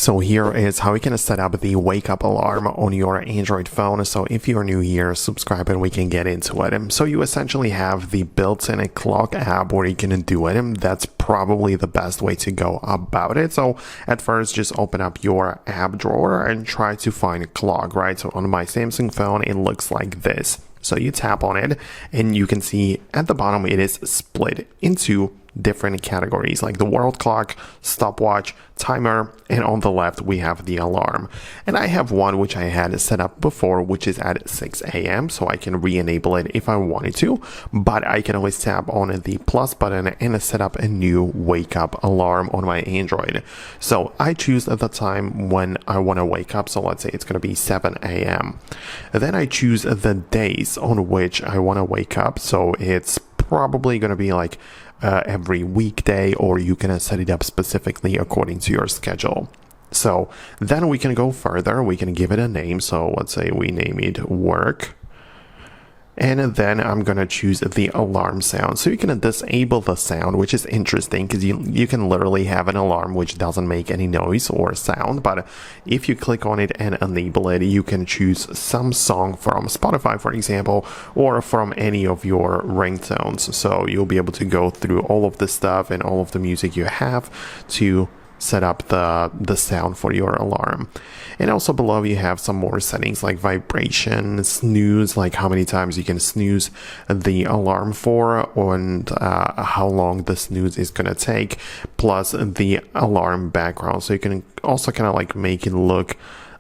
So here is how you can set up the wake up alarm on your Android phone. So if you're new here, subscribe and we can get into it. So you essentially have the built-in clock app where you can do it. That's probably the best way to go about it. So at first, just open up your app drawer and try to find clock, right? So on my Samsung phone, it looks like this. So you tap on it and you can see at the bottom it is split into different categories like the world clock, stopwatch, timer, and on the left we have the alarm. And I have one which I had set up before, which is at 6 a.m. so I can re-enable it if I wanted to, but I can always tap on the plus button and set up a new wake up alarm on my Android. So I choose the time when I want to wake up, so let's say it's going to be 7 a.m. Then I choose the days on which I want to wake up, so it's probably going to be like every weekday, or you can set it up specifically according to your schedule. So then we can go further, we can give it a name. So let's say we name it work. And then I'm going to choose the alarm sound. So you can disable the sound, which is interesting because you can literally have an alarm which doesn't make any noise or sound. But if you click on it and enable it, you can choose some song from Spotify, for example, or from any of your ringtones. So you'll be able to go through all of the stuff and all of the music you have to set up the sound for your alarm. And also below you have some more settings like vibration, snooze, like how many times you can snooze the alarm for, and how long the snooze is going to take, plus the alarm background. So you can also kind of like make it look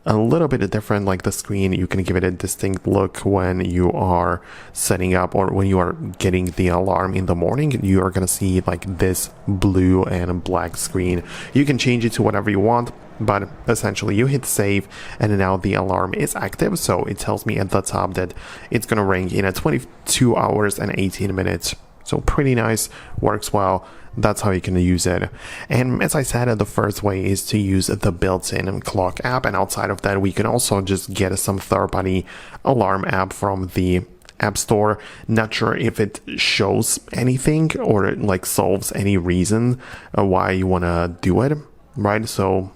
a little bit different, like the screen. You can give it a distinct look when you are setting up or when you are getting the alarm in the morning. You are going to see like this blue and black screen. You can change it to whatever you want, but essentially you hit save and now the alarm is active. So it tells me at the top that it's going to ring in 22 hours and 18 minutes. So pretty nice, works well. That's how you can use it. And as I said, the first way is to use the built-in clock app. And outside of that, we can also just get some third-party alarm app from the App Store. Not sure if it shows anything or it like solves any reason why you want to do it, right? So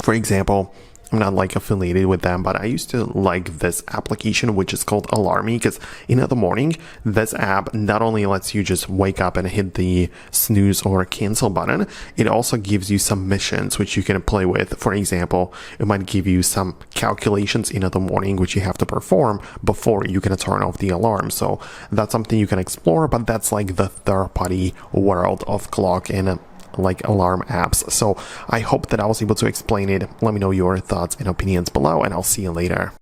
for example, I'm not like affiliated with them, but I used to like this application which is called Alarmy, because in the morning this app not only lets you just wake up and hit the snooze or cancel button, it also gives you some missions which you can play with. For example, it might give you some calculations in the morning which you have to perform before you can turn off the alarm. So that's something you can explore, but that's like the third-party world of clock and like alarm apps. So I hope that I was able to explain it. Let me know your thoughts and opinions below, and I'll see you later.